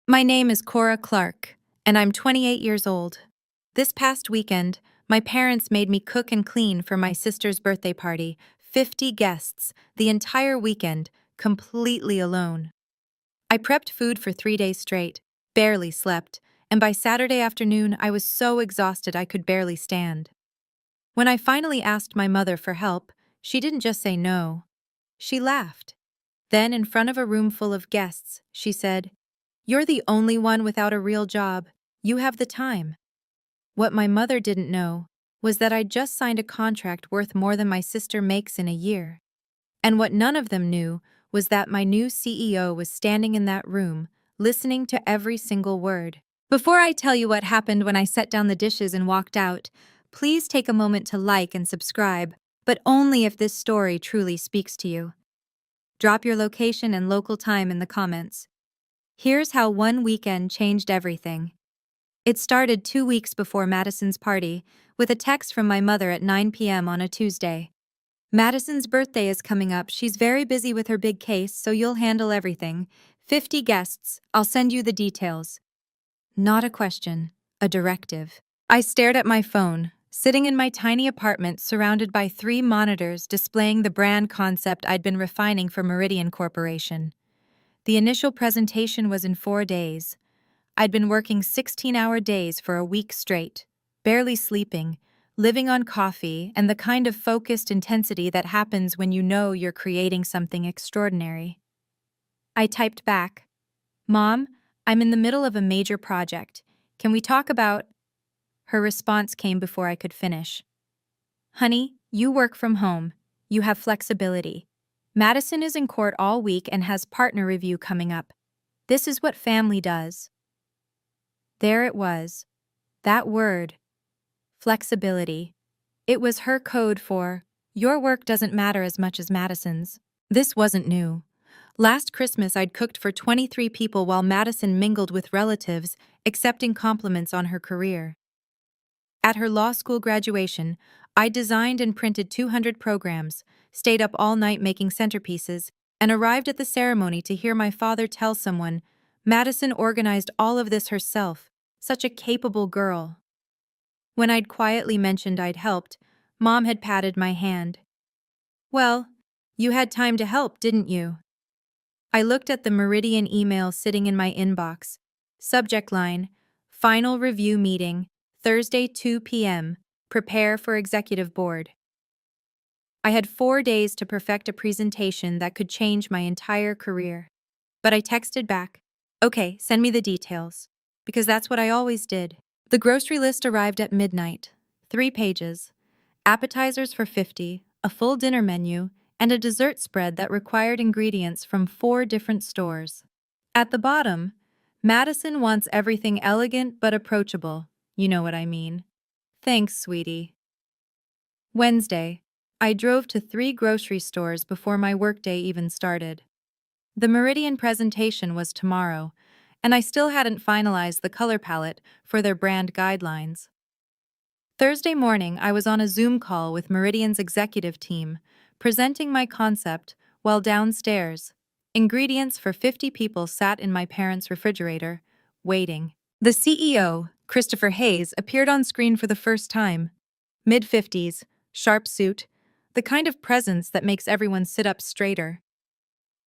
My name is Cora Clark, and I'm 28 years old. This past weekend, my parents made me cook and clean for my sister's birthday party, 50 guests, the entire weekend, completely alone. I prepped food for 3 days straight, barely slept, and by Saturday afternoon I was so exhausted I could barely stand. When I finally asked my mother for help, she didn't just say no. She laughed. Then, in front of a room full of guests, she said, "You're the only one without a real job. You have the time." What my mother didn't know was that I'd just signed a contract worth more than my sister makes in a year. And what none of them knew was that my new CEO was standing in that room, listening to every single word. Before I tell you what happened when I set down the dishes and walked out, please take a moment to like and subscribe, but only if this story truly speaks to you. Drop your location and local time in the comments. Here's how one weekend changed everything. It started 2 weeks before Madison's party, with a text from my mother at 9 p.m. on a Tuesday. "Madison's birthday is coming up. She's very busy with her big case, so you'll handle everything. 50 guests. I'll send you the details." Not a question, a directive. I stared at my phone, sitting in my tiny apartment surrounded by 3 monitors displaying the brand concept I'd been refining for Meridian Corporation. The initial presentation was in 4 days. I'd been working 16-hour days for a week straight, barely sleeping, living on coffee, and the kind of focused intensity that happens when you know you're creating something extraordinary. I typed back, "Mom, I'm in the middle of a major project. Can we talk about—" Her response came before I could finish. "Honey, you work from home. You have flexibility. Madison is in court all week and has partner review coming up. This is what family does." There it was. That word. Flexibility. It was her code for, "Your work doesn't matter as much as Madison's." This wasn't new. Last Christmas I'd cooked for 23 people while Madison mingled with relatives, accepting compliments on her career. At her law school graduation, I designed and printed 200 programs, stayed up all night making centerpieces, and arrived at the ceremony to hear my father tell someone, "Madison organized all of this herself. Such a capable girl." When I'd quietly mentioned I'd helped, Mom had patted my hand. "Well, you had time to help, didn't you?" I looked at the Meridian email sitting in my inbox. Subject line, "Final review meeting, Thursday 2 p.m. Prepare for executive board." I had 4 days to perfect a presentation that could change my entire career. But I texted back, "Okay, send me the details," because that's what I always did. The grocery list arrived at midnight. 3 pages. Appetizers for 50, a full dinner menu, and a dessert spread that required ingredients from 4 different stores. At the bottom, "Madison wants everything elegant but approachable." You know what I mean. Thanks, sweetie. Wednesday, I drove to 3 grocery stores before my workday even started. The Meridian presentation was tomorrow, and I still hadn't finalized the color palette for their brand guidelines. Thursday morning, I was on a Zoom call with Meridian's executive team, presenting my concept while downstairs, ingredients for 50 people sat in my parents' refrigerator, waiting. The CEO, Christopher Hayes, appeared on screen for the first time. Mid-50s, sharp suit, the kind of presence that makes everyone sit up straighter.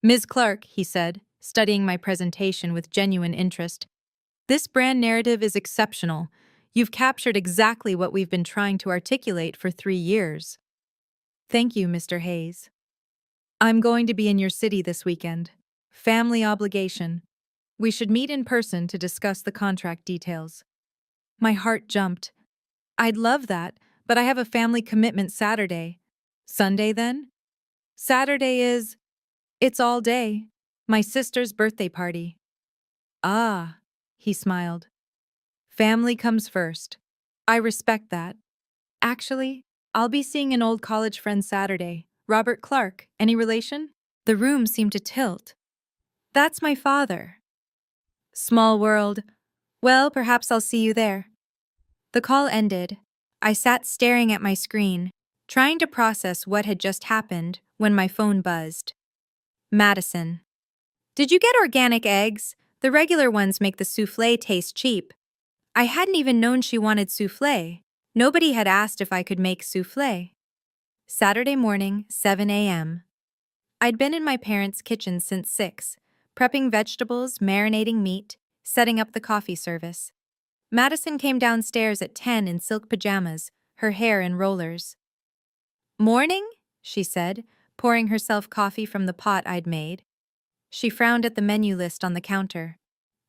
"Ms. Clark," he said, studying my presentation with genuine interest, "this brand narrative is exceptional. You've captured exactly what we've been trying to articulate for 3 years." "Thank you, Mr. Hayes. I'm going to be in your city this weekend. Family obligation. We should meet in person to discuss the contract details." My heart jumped. "I'd love that, but I have a family commitment Saturday." "Sunday then?" "Saturday is— it's all day. My sister's birthday party." "Ah," he smiled. "Family comes first. I respect that. Actually, I'll be seeing an old college friend Saturday, Robert Clark. Any relation?" The room seemed to tilt. "That's my father." Small world. Well, perhaps I'll see you there. The call ended. I sat staring at my screen, trying to process what had just happened when my phone buzzed. Madison. "Did you get organic eggs? The regular ones make the soufflé taste cheap. I hadn't even known she wanted soufflé. Nobody had asked if I could make soufflé. Saturday morning, 7 a.m. I'd been in my parents' kitchen since 6, prepping vegetables, marinating meat, setting up the coffee service. Madison came downstairs at 10 in silk pajamas, her hair in rollers. "Morning?" she said, pouring herself coffee from the pot I'd made. She frowned at the menu list on the counter.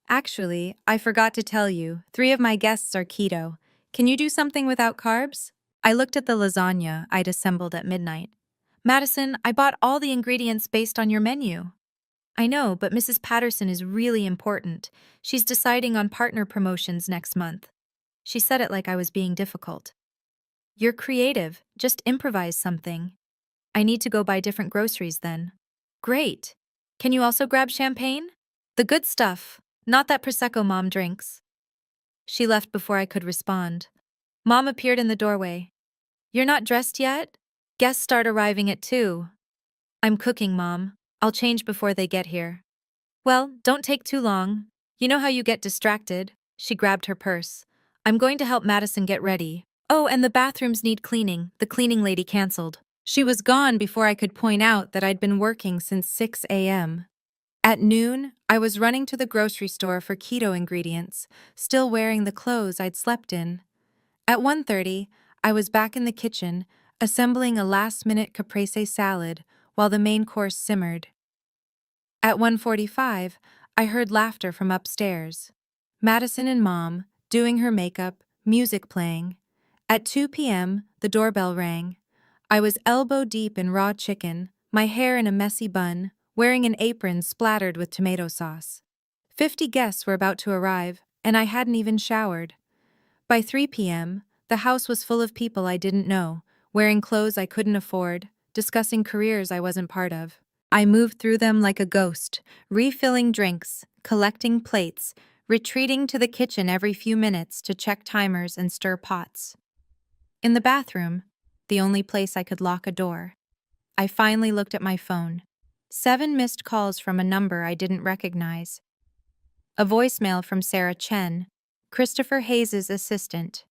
"Actually, I forgot to tell you, 3 of my guests are keto. Can you do something without carbs?" I looked at the lasagna I'd assembled at midnight. "Madison, I bought all the ingredients based on your menu." "I know, but Mrs. Patterson is really important. She's deciding on partner promotions next month." She said it like I was being difficult. "You're creative. Just improvise something." "I need to go buy different groceries then." "Great. Can you also grab champagne?" "The good stuff, not that Prosecco Mom drinks." She left before I could respond. Mom appeared in the doorway. "You're not dressed yet? Guests start arriving at 2. "I'm cooking, Mom. I'll change before they get here." "Well, don't take too long. You know how you get distracted." She grabbed her purse. "I'm going to help Madison get ready. Oh, and the bathrooms need cleaning. The cleaning lady canceled." She was gone before I could point out that I'd been working since 6 a.m. At noon, I was running to the grocery store for keto ingredients, still wearing the clothes I'd slept in. At 1:30, I was back in the kitchen, assembling a last-minute caprese salad while the main course simmered. At 1:45, I heard laughter from upstairs. Madison and Mom, doing her makeup, music playing. At 2 p.m., the doorbell rang. I was elbow-deep in raw chicken, my hair in a messy bun, wearing an apron splattered with tomato sauce. 50 guests were about to arrive, and I hadn't even showered. By 3 p.m., the house was full of people I didn't know, wearing clothes I couldn't afford, discussing careers I wasn't part of. I moved through them like a ghost, refilling drinks, collecting plates, retreating to the kitchen every few minutes to check timers and stir pots. In the bathroom, the only place I could lock a door, I finally looked at my phone. 7 missed calls from a number I didn't recognize. A voicemail from Sarah Chen, Christopher Hayes' assistant.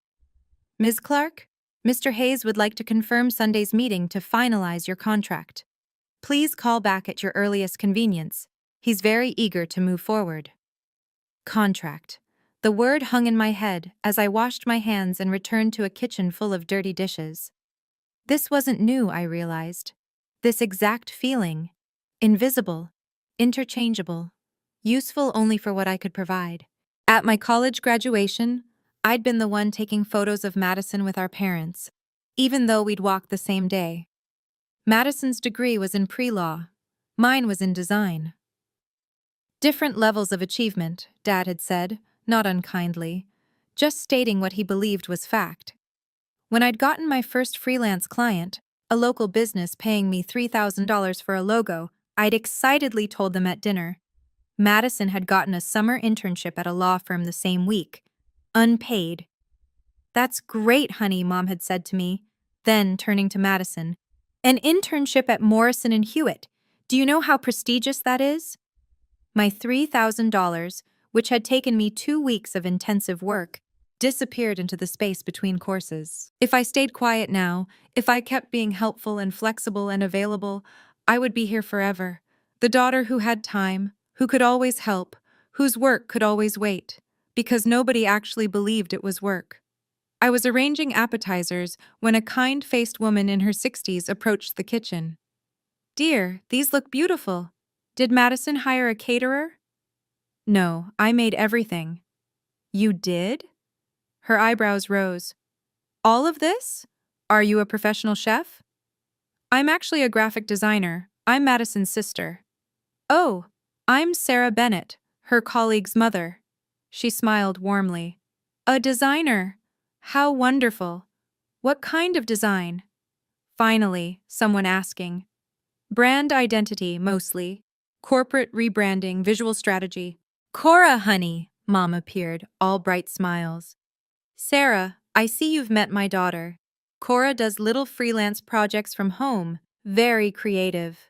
"Ms. Clark, Mr. Hayes would like to confirm Sunday's meeting to finalize your contract. Please call back at your earliest convenience. He's very eager to move forward." Contract. The word hung in my head as I washed my hands and returned to a kitchen full of dirty dishes. This wasn't new, I realized. This exact feeling. Invisible. Interchangeable. Useful only for what I could provide. At my college graduation, I'd been the one taking photos of Madison with our parents, even though we'd walked the same day. Madison's degree was in pre-law. Mine was in design. Different levels of achievement, Dad had said, not unkindly, just stating what he believed was fact. When I'd gotten my first freelance client, a local business paying me $3,000 for a logo, I'd excitedly told them at dinner. Madison had gotten a summer internship at a law firm the same week. Unpaid. "That's great, honey," Mom had said to me. Then, turning to Madison, "An internship at Morrison and Hewitt. Do you know how prestigious that is?" My $3,000, which had taken me 2 weeks of intensive work, disappeared into the space between courses. If I stayed quiet now, if I kept being helpful and flexible and available, I would be here forever. The daughter who had time, who could always help, whose work could always wait, because nobody actually believed it was work. I was arranging appetizers when a kind-faced woman in her 60s approached the kitchen. "Dear, these look beautiful. Did Madison hire a caterer?" "No, I made everything." "You did?" Her eyebrows rose. "All of this? Are you a professional chef?" "I'm actually a graphic designer. I'm Madison's sister." "Oh, I'm Sarah Bennett, her colleague's mother." She smiled warmly. "A designer. How wonderful. What kind of design?" Finally, someone asking. "Brand identity, mostly. Corporate rebranding, visual strategy." "Cora, honey," Mom appeared, all bright smiles. "Sarah, I see you've met my daughter. Cora does little freelance projects from home. Very creative."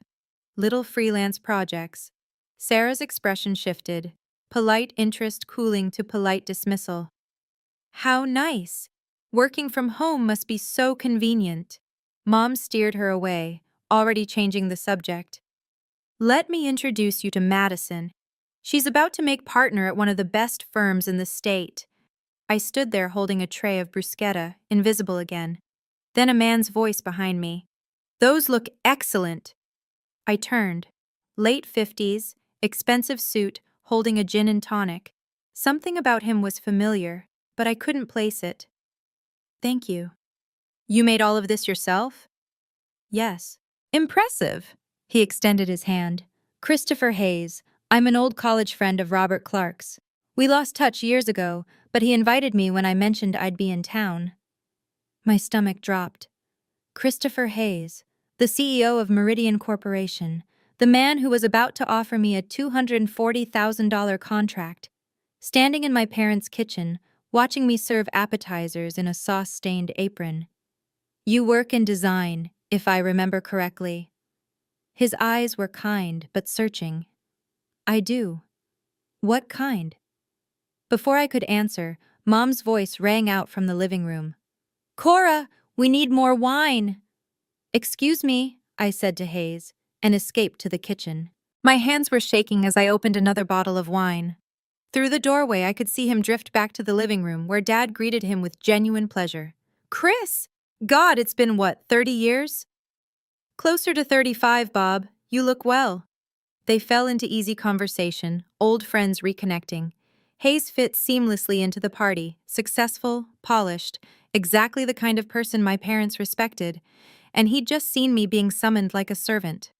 Little freelance projects. Sarah's expression shifted. polite interest cooling to polite dismissal. How nice! Working from home must be so convenient. Mom steered her away, already changing the subject. Let me introduce you to Madison. She's about to make partner at one of the best firms in the state. I stood there holding a tray of bruschetta, invisible again. Then a man's voice behind me. Those look excellent. I turned. Late 50s, expensive suit, holding a gin and tonic. Something about him was familiar, but I couldn't place it. Thank you. You made all of this yourself? Yes. Impressive. He extended his hand. Christopher Hayes. I'm an old college friend of Robert Clark's. We lost touch years ago, but he invited me when I mentioned I'd be in town. My stomach dropped. Christopher Hayes, the CEO of Meridian Corporation, the man who was about to offer me a $240,000 contract, standing in my parents' kitchen, watching me serve appetizers in a sauce-stained apron. You work in design, if I remember correctly. His eyes were kind but searching. I do. What kind? Before I could answer, Mom's voice rang out from the living room. Cora, we need more wine. Excuse me, I said to Hayes, and escaped to the kitchen. My hands were shaking as I opened another bottle of wine. Through the doorway, I could see him drift back to the living room, where Dad greeted him with genuine pleasure. Chris! God, it's been what, 30 years? Closer to 35, Bob. You look well. They fell into easy conversation, old friends reconnecting. Hayes fit seamlessly into the party, successful, polished, exactly the kind of person my parents respected, and he'd just seen me being summoned like a servant.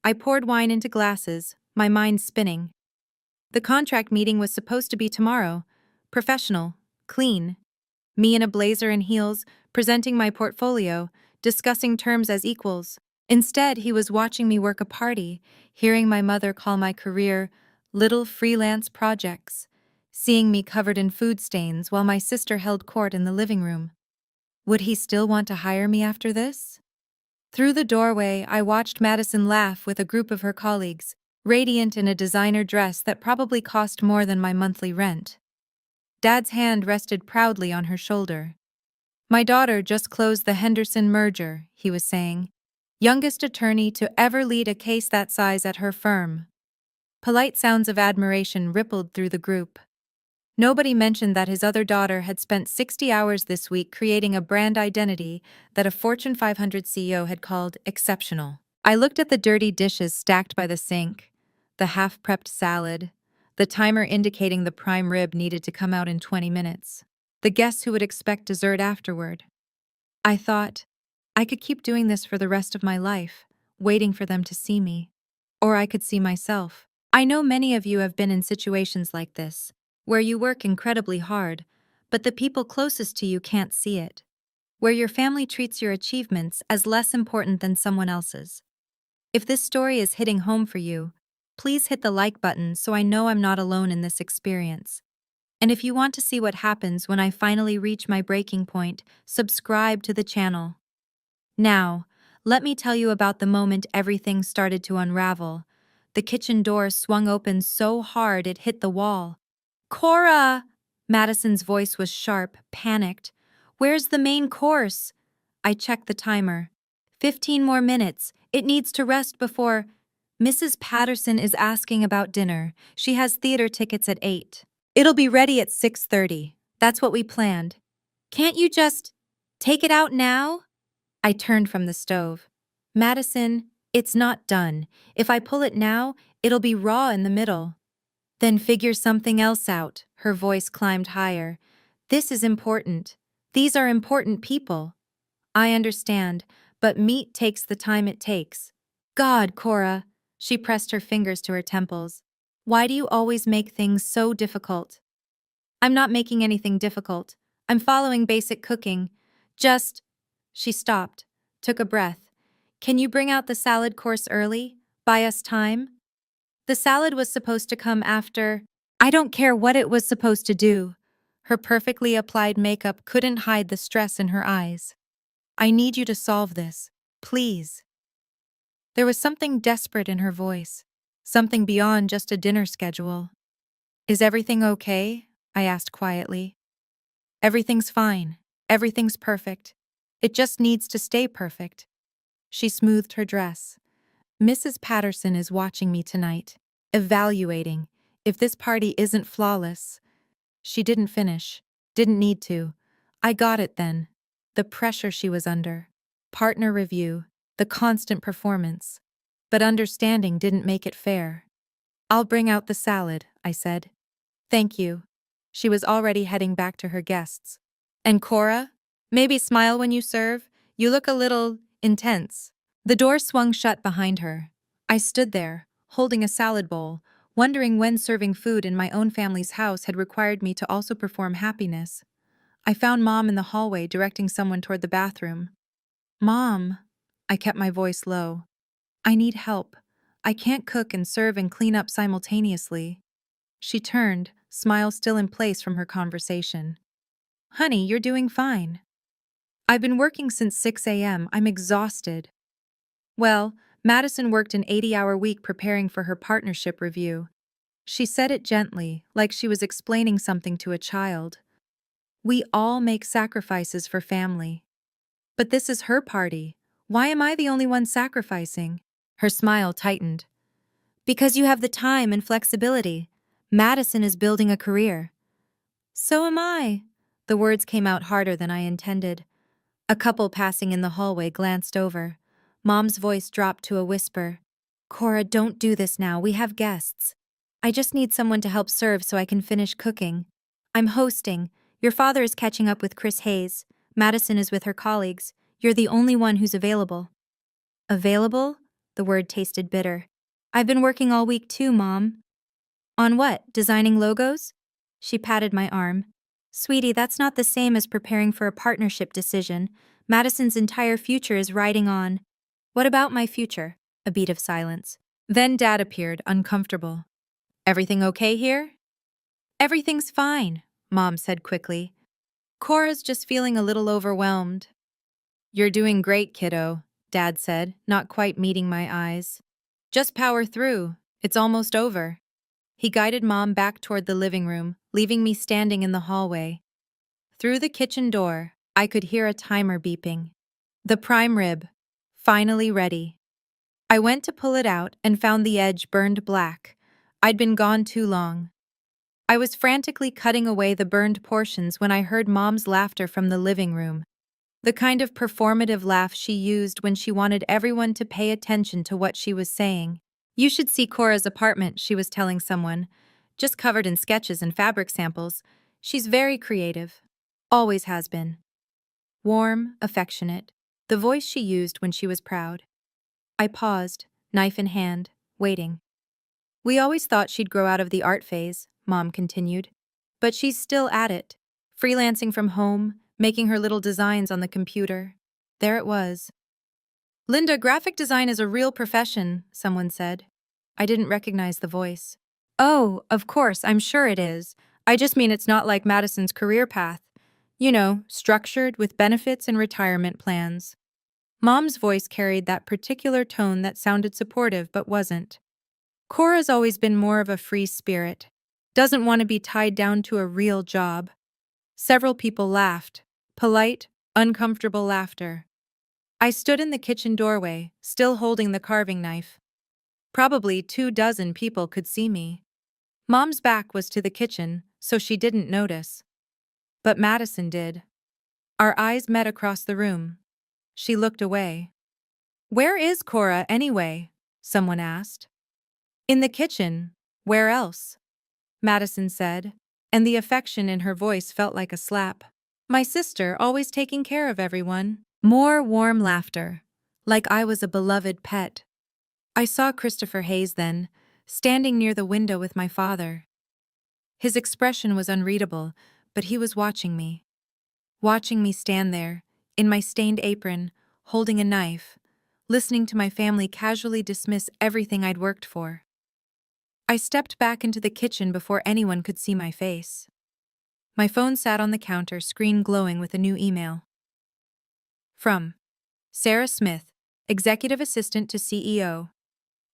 I poured wine into glasses, my mind spinning. The contract meeting was supposed to be tomorrow. Professional, clean. Me in a blazer and heels, presenting my portfolio, discussing terms as equals. Instead, he was watching me work a party, hearing my mother call my career little freelance projects, seeing me covered in food stains while my sister held court in the living room. Would he still want to hire me after this? Through the doorway, I watched Madison laugh with a group of her colleagues, radiant in a designer dress that probably cost more than my monthly rent. Dad's hand rested proudly on her shoulder. My daughter just closed the Henderson merger, he was saying. Youngest attorney to ever lead a case that size at her firm. Polite sounds of admiration rippled through the group. Nobody mentioned that his other daughter had spent 60 hours this week creating a brand identity that a Fortune 500 CEO had called exceptional. I looked at the dirty dishes stacked by the sink, the half-prepped salad, the timer indicating the prime rib needed to come out in 20 minutes, the guests who would expect dessert afterward. I thought, I could keep doing this for the rest of my life, waiting for them to see me. Or I could see myself. I know many of you have been in situations like this, where you work incredibly hard, but the people closest to you can't see it. Where your family treats your achievements as less important than someone else's. If this story is hitting home for you, please hit the like button so I know I'm not alone in this experience. And if you want to see what happens when I finally reach my breaking point, subscribe to the channel. Now, let me tell you about the moment everything started to unravel. The kitchen door swung open so hard it hit the wall. Cora! Madison's voice was sharp, panicked. Where's the main course? I checked the timer. 15 more minutes. It needs to rest before... Mrs. Patterson is asking about dinner. She has theater tickets at 8. It'll be ready at 6:30. That's what we planned. Can't you just take it out now? I turned from the stove. Madison, it's not done. If I pull it now, it'll be raw in the middle. Then figure something else out. Her voice climbed higher. This is important. These are important people. I understand, but meat takes the time it takes. God, Cora. She pressed her fingers to her temples. Why do you always make things so difficult? I'm not making anything difficult. I'm following basic cooking. Just... She stopped, took a breath. Can you bring out the salad course early? Buy us time? The salad was supposed to come after... I don't care what it was supposed to do. Her perfectly applied makeup couldn't hide the stress in her eyes. I need you to solve this, please. There was something desperate in her voice, something beyond just a dinner schedule. Is everything okay? I asked quietly. Everything's fine. Everything's perfect. It just needs to stay perfect. She smoothed her dress. Mrs. Patterson is watching me tonight, evaluating. If this party isn't flawless. She didn't finish. Didn't need to. I got it then. The pressure she was under. Partner review. The constant performance. But understanding didn't make it fair. I'll bring out the salad, I said. Thank you. She was already heading back to her guests. And Cora? Maybe smile when you serve. You look a little intense. The door swung shut behind her. I stood there, holding a salad bowl, wondering when serving food in my own family's house had required me to also perform happiness. I found Mom in the hallway directing someone toward the bathroom. Mom, I kept my voice low. I need help. I can't cook and serve and clean up simultaneously. She turned, smile still in place from her conversation. Honey, you're doing fine. I've been working since 6 a.m. I'm exhausted. Well, Madison worked an 80-hour week preparing for her partnership review. She said it gently, like she was explaining something to a child. We all make sacrifices for family. But this is her party. Why am I the only one sacrificing? Her smile tightened. Because you have the time and flexibility. Madison is building a career. So am I. The words came out harder than I intended. A couple passing in the hallway glanced over. Mom's voice dropped to a whisper. Cora, don't do this now. We have guests. I just need someone to help serve so I can finish cooking. I'm hosting. Your father is catching up with Chris Hayes. Madison is with her colleagues. You're the only one who's available. Available? The word tasted bitter. I've been working all week too, Mom. On what? Designing logos? She patted my arm. Sweetie, that's not the same as preparing for a partnership decision. Madison's entire future is riding on. What about my future? A beat of silence. Then Dad appeared, uncomfortable. Everything okay here? Everything's fine, Mom said quickly. Cora's just feeling a little overwhelmed. You're doing great, kiddo, Dad said, not quite meeting my eyes. Just power through. It's almost over. He guided Mom back toward the living room, leaving me standing in the hallway. Through the kitchen door, I could hear a timer beeping. The prime rib. Finally ready. I went to pull it out and found the edge burned black. I'd been gone too long. I was frantically cutting away the burned portions when I heard Mom's laughter from the living room. The kind of performative laugh she used when she wanted everyone to pay attention to what she was saying. You should see Cora's apartment, she was telling someone. Just covered in sketches and fabric samples. She's very creative. Always has been. Warm, affectionate. The voice she used when she was proud. I paused, knife in hand, waiting. We always thought she'd grow out of the art phase, Mom continued. But she's still at it. Freelancing from home, making her little designs on the computer. There it was. Linda, graphic design is a real profession, someone said. I didn't recognize the voice. Oh, of course, I'm sure it is. I just mean it's not like Madison's career path. You know, structured with benefits and retirement plans. Mom's voice carried that particular tone that sounded supportive but wasn't. Cora's always been more of a free spirit. Doesn't want to be tied down to a real job. Several people laughed. Polite, uncomfortable laughter. I stood in the kitchen doorway, still holding the carving knife. Probably 24 people could see me. Mom's back was to the kitchen, so she didn't notice. But Madison did. Our eyes met across the room. She looked away. Where is Cora, anyway? Someone asked. In the kitchen. Where else? Madison said, and the affection in her voice felt like a slap. My sister, always taking care of everyone. More warm laughter, like I was a beloved pet. I saw Christopher Hayes then, standing near the window with my father. His expression was unreadable, but he was watching me. Watching me stand there, in my stained apron, holding a knife, listening to my family casually dismiss everything I'd worked for. I stepped back into the kitchen before anyone could see my face. My phone sat on the counter, screen glowing with a new email. From Sarah Smith, Executive Assistant to CEO.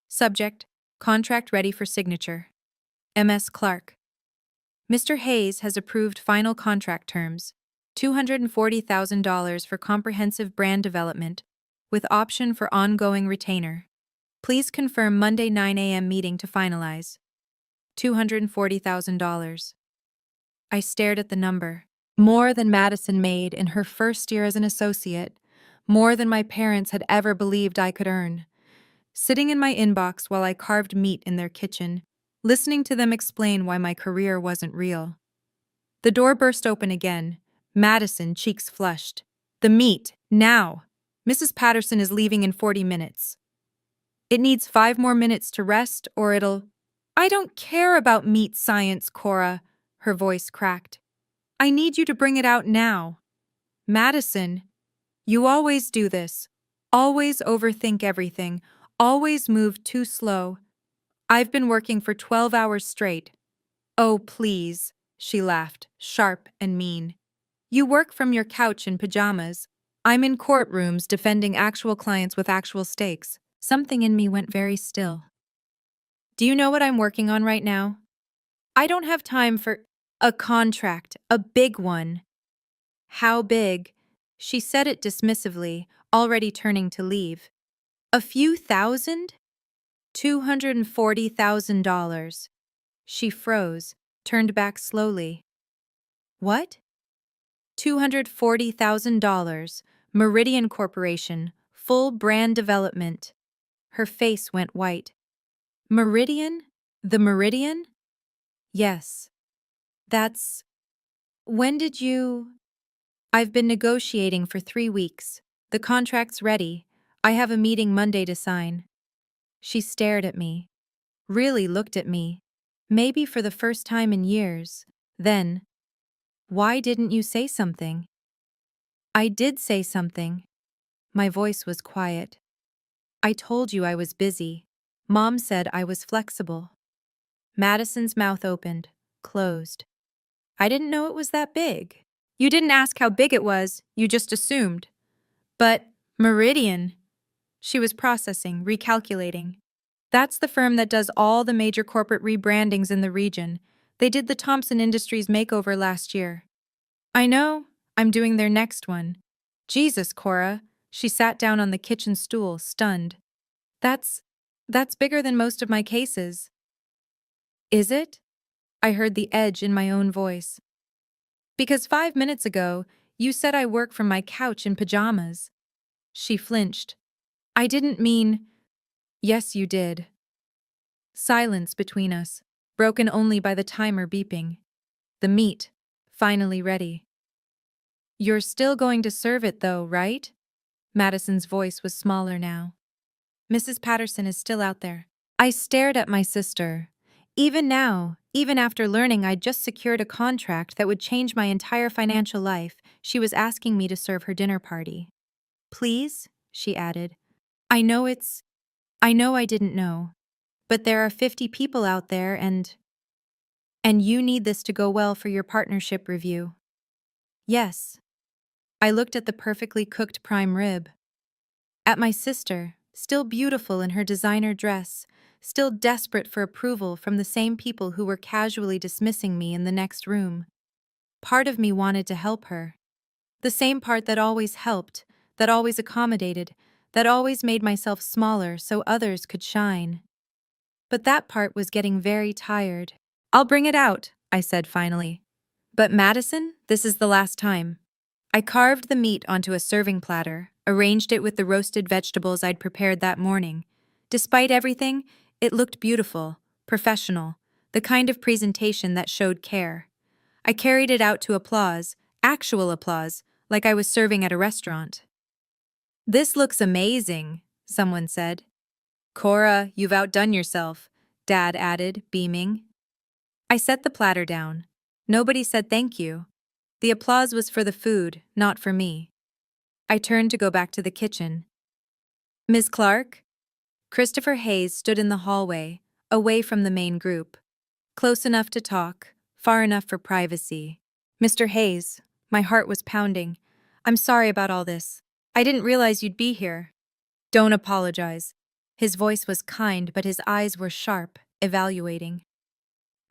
Subject, contract ready for signature. MS Clark. Mr. Hayes has approved final contract terms, $240,000 for comprehensive brand development, with option for ongoing retainer. Please confirm Monday 9 a.m. meeting to finalize. $240,000. I stared at the number. More than Madison made in her first year as an associate, more than my parents had ever believed I could earn. Sitting in my inbox while I carved meat in their kitchen, listening to them explain why my career wasn't real. The door burst open again. Madison, cheeks flushed. The meat, now! Mrs. Patterson is leaving in 40 minutes. It needs 5 more minutes to rest, or it'll— I don't care about meat science, Cora, her voice cracked. I need you to bring it out now. Madison, you always do this. Always overthink everything. Always move too slow. I've been working for 12 hours straight. Oh, please, she laughed, sharp and mean. You work from your couch in pajamas. I'm in courtrooms defending actual clients with actual stakes. Something in me went very still. Do you know what I'm working on right now? I don't have time for a contract, a big one. How big? She said it dismissively, already turning to leave. A few thousand? $240,000. She froze, turned back slowly. What? $240,000. Meridian Corporation, full brand development. Her face went white. Meridian? The Meridian? Yes. That's— When did you— I've been negotiating for 3 weeks. The contract's ready. I have a meeting Monday to sign. She stared at me. Really looked at me. Maybe for the first time in years. Then, why didn't you say something? I did say something. My voice was quiet. I told you I was busy. Mom said I was flexible. Madison's mouth opened, closed. I didn't know it was that big. You didn't ask how big it was, you just assumed. But, Meridian. She was processing, recalculating. That's the firm that does all the major corporate rebrandings in the region. They did the Thompson Industries makeover last year. I know, I'm doing their next one. Jesus, Cora. She sat down on the kitchen stool, stunned. That's bigger than most of my cases. Is it? I heard the edge in my own voice. Because 5 minutes ago, you said I work from my couch in pajamas. She flinched. I didn't mean— Yes, you did. Silence between us, broken only by the timer beeping. The meat, finally ready. You're still going to serve it though, right? Madison's voice was smaller now. Mrs. Patterson is still out there. I stared at my sister. Even now, even after learning I'd just secured a contract that would change my entire financial life, she was asking me to serve her dinner party. Please, she added. I know I didn't know. But there are 50 people out there and you need this to go well for your partnership review. Yes. I looked at the perfectly cooked prime rib. At my sister, still beautiful in her designer dress, still desperate for approval from the same people who were casually dismissing me in the next room. Part of me wanted to help her. The same part that always helped, that always accommodated, that always made myself smaller so others could shine. But that part was getting very tired. I'll bring it out, I said finally. But Madison, this is the last time. I carved the meat onto a serving platter, arranged it with the roasted vegetables I'd prepared that morning. Despite everything, it looked beautiful, professional, the kind of presentation that showed care. I carried it out to applause, actual applause, like I was serving at a restaurant. This looks amazing, someone said. Cora, you've outdone yourself, Dad added, beaming. I set the platter down. Nobody said thank you. The applause was for the food, not for me. I turned to go back to the kitchen. Ms. Clark? Christopher Hayes stood in the hallway, away from the main group. Close enough to talk, far enough for privacy. Mr. Hayes, my heart was pounding. I'm sorry about all this. I didn't realize you'd be here. Don't apologize. His voice was kind, but his eyes were sharp, evaluating.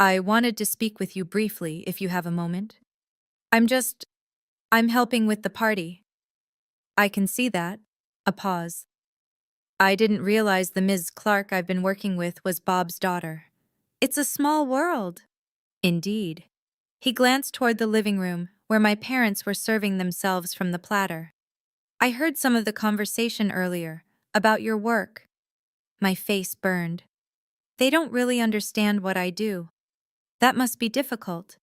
I wanted to speak with you briefly if you have a moment. I'm just, I'm helping with the party. I can see that. A pause. I didn't realize the Ms. Clark I've been working with was Bob's daughter. It's a small world. Indeed. He glanced toward the living room, where my parents were serving themselves from the platter. I heard some of the conversation earlier, about your work. My face burned. They don't really understand what I do. That must be difficult.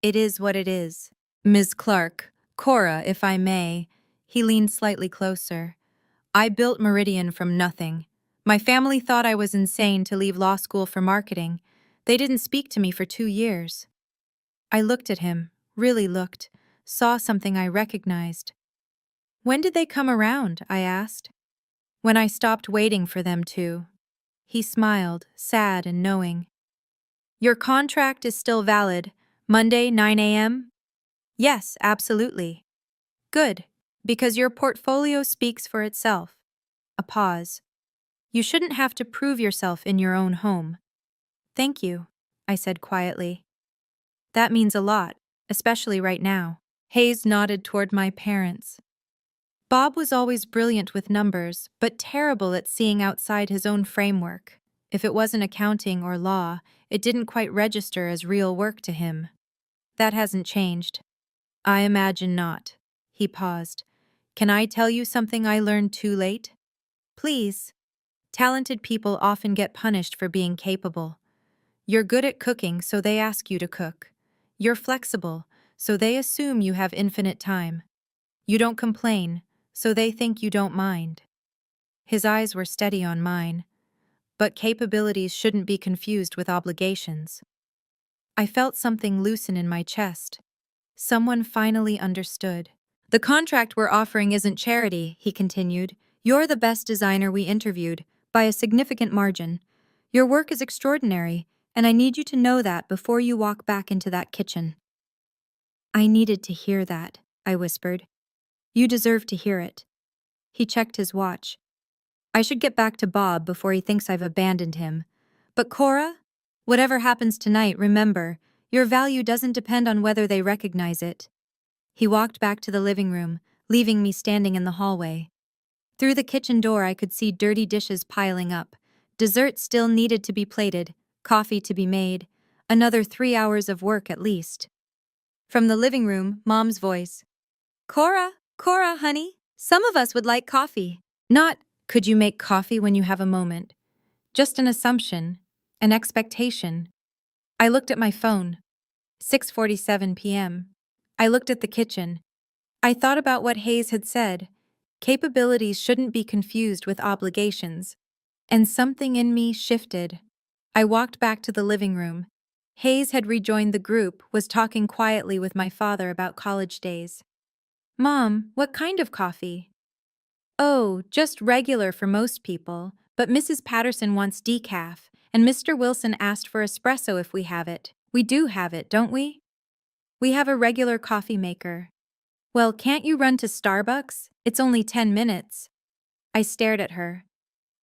It is what it is. Ms. Clark, Cora, if I may. He leaned slightly closer. I built Meridian from nothing. My family thought I was insane to leave law school for marketing. They didn't speak to me for 2 years. I looked at him, really looked, saw something I recognized. When did they come around? I asked. When I stopped waiting for them to. He smiled, sad and knowing. Your contract is still valid. Monday, 9 a.m.? Yes, absolutely. Good, because your portfolio speaks for itself. A pause. You shouldn't have to prove yourself in your own home. Thank you, I said quietly. That means a lot, especially right now. Hayes nodded toward my parents. Bob was always brilliant with numbers, but terrible at seeing outside his own framework. If it wasn't accounting or law, it didn't quite register as real work to him. That hasn't changed. I imagine not. He paused. Can I tell you something I learned too late? Please. Talented people often get punished for being capable. You're good at cooking, so they ask you to cook. You're flexible, so they assume you have infinite time. You don't complain, so they think you don't mind. His eyes were steady on mine. But capabilities shouldn't be confused with obligations. I felt something loosen in my chest. Someone finally understood. The contract we're offering isn't charity, he continued. You're the best designer we interviewed, by a significant margin. Your work is extraordinary, and I need you to know that before you walk back into that kitchen. I needed to hear that, I whispered. You deserve to hear it. He checked his watch. I should get back to Bob before he thinks I've abandoned him. But Cora, whatever happens tonight, remember, your value doesn't depend on whether they recognize it. He walked back to the living room, leaving me standing in the hallway. Through the kitchen door I could see dirty dishes piling up. Dessert still needed to be plated, coffee to be made, another 3 hours of work at least. From the living room, Mom's voice. Cora, honey, some of us would like coffee. Not, could you make coffee when you have a moment? Just an assumption, an expectation. I looked at my phone. 6:47 p.m. I looked at the kitchen. I thought about what Hayes had said. Capabilities shouldn't be confused with obligations. And something in me shifted. I walked back to the living room. Hayes had rejoined the group, was talking quietly with my father about college days. Mom, what kind of coffee? Oh, just regular for most people, but Mrs. Patterson wants decaf, and Mr. Wilson asked for espresso if we have it. We do have it, don't we? We have a regular coffee maker. Well, can't you run to Starbucks? It's only 10 minutes. I stared at her.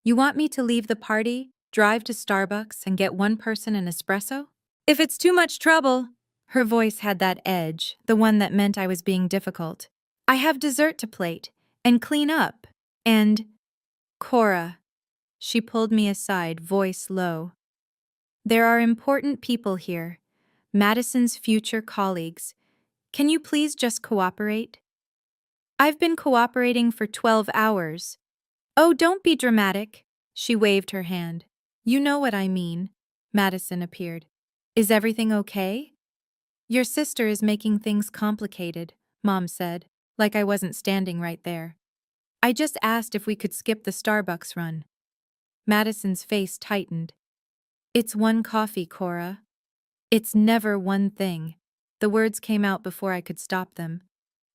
You want me to leave the party, drive to Starbucks, and get one person an espresso? If it's too much trouble. Her voice had that edge, the one that meant I was being difficult. I have dessert to plate, and clean up, and… Cora. She pulled me aside, voice low. There are important people here. Madison's future colleagues. Can you please just cooperate? I've been cooperating for 12 hours. Oh, don't be dramatic. She waved her hand. You know what I mean. Madison appeared. Is everything okay? Your sister is making things complicated, Mom said, like I wasn't standing right there. I just asked if we could skip the Starbucks run. Madison's face tightened. It's one coffee, Cora. It's never one thing. The words came out before I could stop them.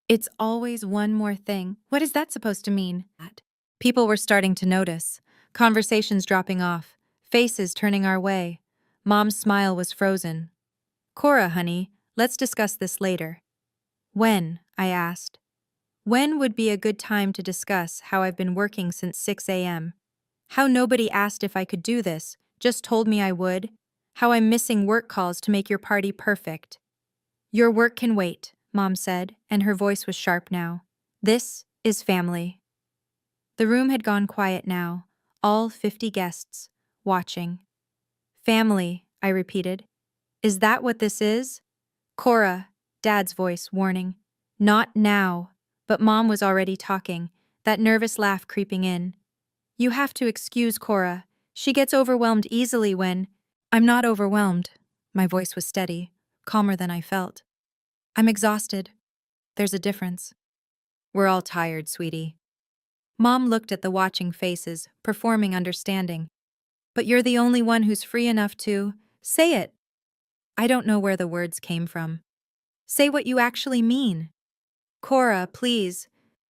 It's always one more thing. What is that supposed to mean? People were starting to notice. Conversations dropping off. Faces turning our way. Mom's smile was frozen. Cora, honey, let's discuss this later. When? I asked. When would be a good time to discuss how I've been working since 6 a.m.? How nobody asked if I could do this, just told me I would? How I'm missing work calls to make your party perfect. Your work can wait, Mom said, and her voice was sharp now. This is family. The room had gone quiet now, all 50 guests, watching. Family, I repeated. Is that what this is? Cora, Dad's voice warning. Not now. But Mom was already talking, that nervous laugh creeping in. You have to excuse Cora. She gets overwhelmed easily when… I'm not overwhelmed. My voice was steady, calmer than I felt. I'm exhausted. There's a difference. We're all tired, sweetie. Mom looked at the watching faces, performing understanding. But you're the only one who's free enough to… Say it. I don't know where the words came from. Say what you actually mean. Cora, please.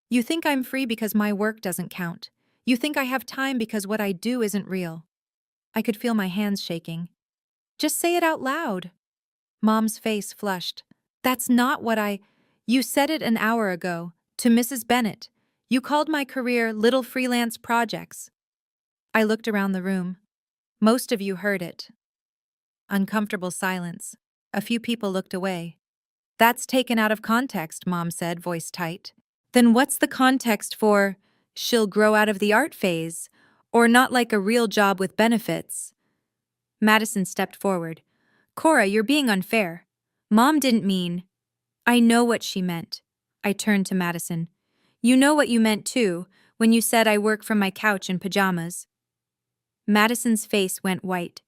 You think I'm free because my work doesn't count. You think I have time because what I do isn't real. I could feel my hands shaking. Just say it out loud. Mom's face flushed. That's not what I… You said it an hour ago, to Mrs. Bennett. You called my career Little Freelance Projects. I looked around the room. Most of you heard it. Uncomfortable silence. A few people looked away. That's taken out of context, Mom said, voice tight. Then what's the context for, she'll grow out of the art phase, or not like a real job with benefits? Madison stepped forward. Cora, you're being unfair. Mom didn't mean… I know what she meant. I turned to Madison. You know what you meant too, when you said I work from my couch in pajamas. Madison's face went white.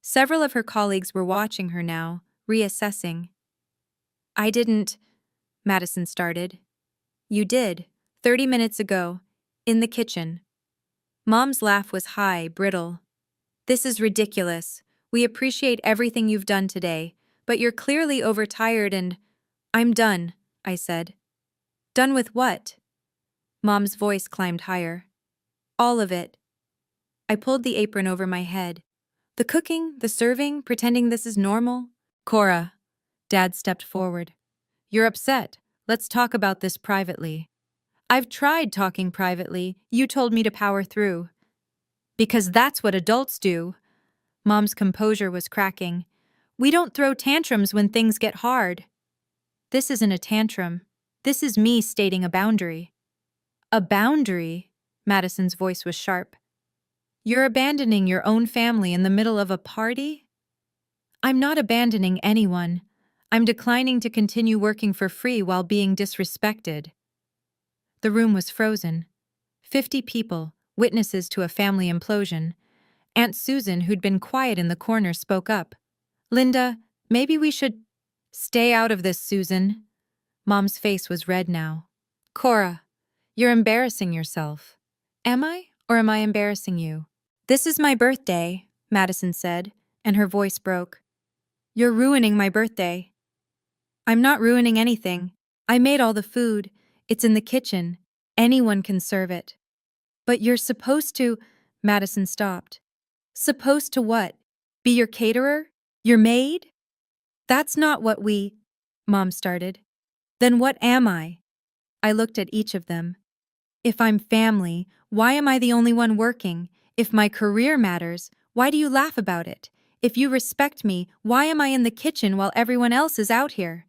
Several of her colleagues were watching her now, reassessing. I didn't… Madison started. You did, 30 minutes ago, in the kitchen. Mom's laugh was high, brittle. This is ridiculous. We appreciate everything you've done today, but you're clearly overtired and… I'm done, I said. Done with what? Mom's voice climbed higher. All of it. I pulled the apron over my head. The cooking, the serving, pretending this is normal. Cora. Dad stepped forward. You're upset. Let's talk about this privately. I've tried talking privately. You told me to power through. Because that's what adults do. Mom's composure was cracking. We don't throw tantrums when things get hard. This isn't a tantrum. This is me stating a boundary. A boundary? Madison's voice was sharp. You're abandoning your own family in the middle of a party? I'm not abandoning anyone. I'm declining to continue working for free while being disrespected. The room was frozen. 50 people, witnesses to a family implosion. Aunt Susan, who'd been quiet in the corner, spoke up. Linda, maybe we should… Stay out of this, Susan. Mom's face was red now. Cora, you're embarrassing yourself. Am I, or am I embarrassing you? This is my birthday, Madison said, and her voice broke. You're ruining my birthday. I'm not ruining anything. I made all the food. It's in the kitchen. Anyone can serve it. But you're supposed to… Madison stopped. Supposed to what? Be your caterer? Your maid? That's not what we… Mom started. Then what am I? I looked at each of them. If I'm family, why am I the only one working? If my career matters, why do you laugh about it? If you respect me, why am I in the kitchen while everyone else is out here?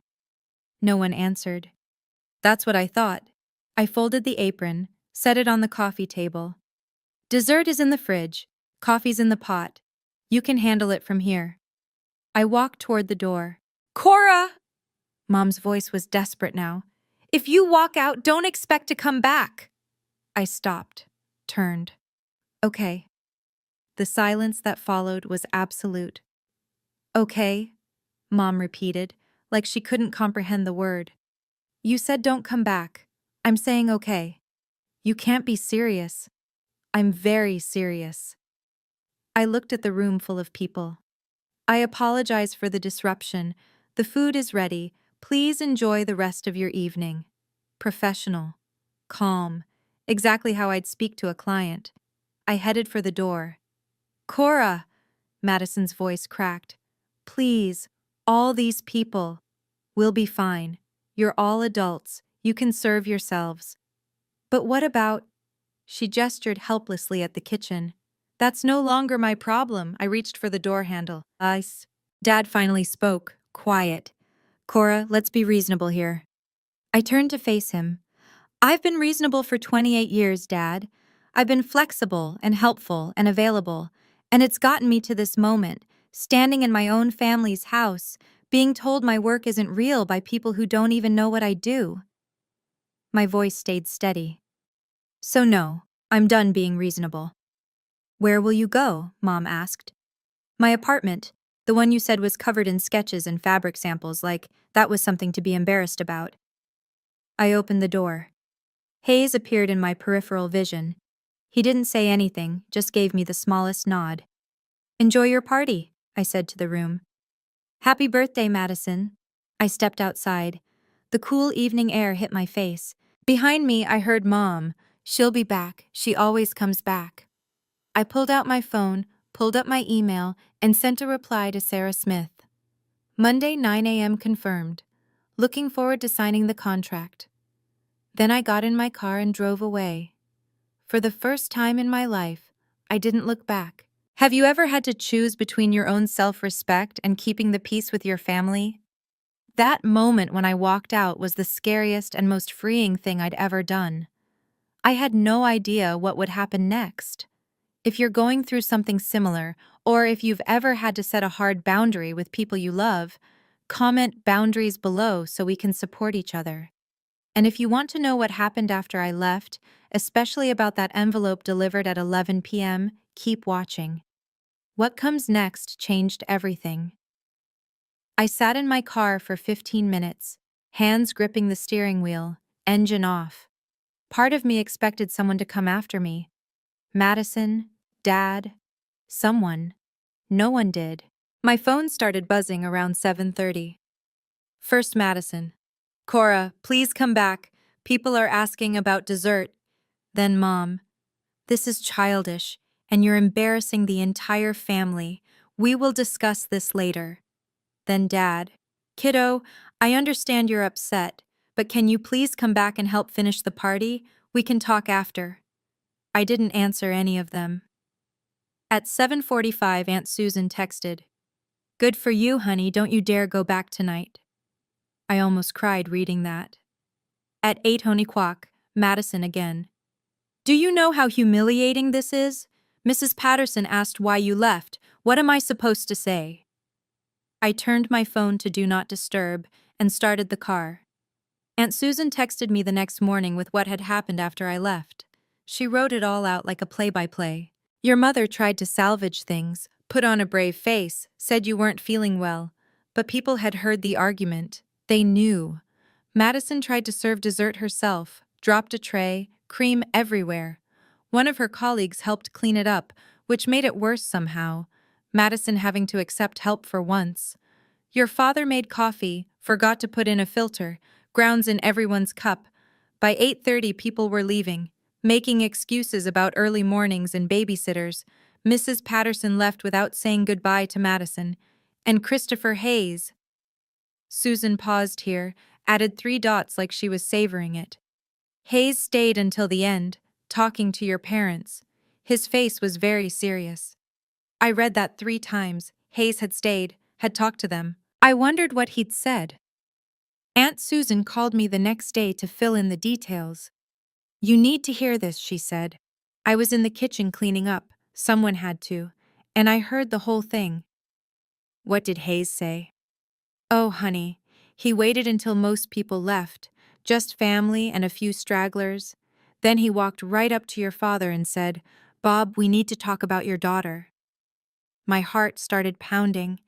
No one answered. That's what I thought. I folded the apron, set it on the coffee table. Dessert is in the fridge. Coffee's in the pot. You can handle it from here. I walked toward the door. Cora! Mom's voice was desperate now. If you walk out, don't expect to come back. I stopped, turned. Okay. The silence that followed was absolute. Okay, Mom repeated, like she couldn't comprehend the word. You said don't come back. I'm saying okay. You can't be serious. I'm very serious. I looked at the room full of people. I apologize for the disruption. The food is ready. Please enjoy the rest of your evening. Professional. Calm. Exactly how I'd speak to a client. I headed for the door. Cora! Madison's voice cracked. Please, all these people. We'll be fine. You're all adults. You can serve yourselves. But what about… She gestured helplessly at the kitchen. That's no longer my problem. I reached for the door handle. Ice. Dad finally spoke, quiet. Cora, let's be reasonable here. I turned to face him. I've been reasonable for 28 years, Dad. I've been flexible and helpful and available, and it's gotten me to this moment, standing in my own family's house, being told my work isn't real by people who don't even know what I do. My voice stayed steady. So no, I'm done being reasonable. Where will you go? Mom asked. My apartment, the one you said was covered in sketches and fabric samples, like that was something to be embarrassed about. I opened the door. Hayes appeared in my peripheral vision. He didn't say anything, just gave me the smallest nod. Enjoy your party, I said to the room. Happy birthday, Madison. I stepped outside. The cool evening air hit my face. Behind me, I heard Mom. She'll be back. She always comes back. I pulled out my phone, pulled up my email, and sent a reply to Sarah Smith. Monday, 9 a.m. confirmed. Looking forward to signing the contract. Then I got in my car and drove away. For the first time in my life, I didn't look back. Have you ever had to choose between your own self-respect and keeping the peace with your family? That moment when I walked out was the scariest and most freeing thing I'd ever done. I had no idea what would happen next. If you're going through something similar, or if you've ever had to set a hard boundary with people you love, comment boundaries below so we can support each other. And if you want to know what happened after I left, especially about that envelope delivered at 11 p.m., keep watching. What comes next changed everything. I sat in my car for 15 minutes, hands gripping the steering wheel, engine off. Part of me expected someone to come after me. Madison, Dad, someone. No one did. My phone started buzzing around 7:30. First Madison. Cora, please come back. People are asking about dessert. Then Mom. This is childish, and you're embarrassing the entire family. We will discuss this later. Then Dad. Kiddo, I understand you're upset, but can you please come back and help finish the party? We can talk after. I didn't answer any of them. At 7:45, Aunt Susan texted, Good for you, honey, don't you dare go back tonight. I almost cried reading that. At 8:00, Madison again. Do you know how humiliating this is? Mrs. Patterson asked why you left. What am I supposed to say? I turned my phone to Do Not Disturb and started the car. Aunt Susan texted me the next morning with what had happened after I left. She wrote it all out like a play-by-play. Your mother tried to salvage things, put on a brave face, said you weren't feeling well. But people had heard the argument. They knew. Madison tried to serve dessert herself, dropped a tray, cream everywhere. One of her colleagues helped clean it up, which made it worse somehow. Madison having to accept help for once. Your father made coffee, forgot to put in a filter, grounds in everyone's cup. By 8:30 people were leaving, making excuses about early mornings and babysitters. Mrs. Patterson left without saying goodbye to Madison. And Christopher Hayes. Susan paused here, added 3 dots like she was savoring it. Hayes stayed until the end, talking to your parents. His face was very serious. I read that 3 times. Hayes had stayed, had talked to them. I wondered what he'd said. Aunt Susan called me the next day to fill in the details. You need to hear this, she said. I was in the kitchen cleaning up. Someone had to. And I heard the whole thing. What did Hayes say? Oh, honey, he waited until most people left, just family and a few stragglers. Then he walked right up to your father and said, Bob, we need to talk about your daughter. My heart started pounding.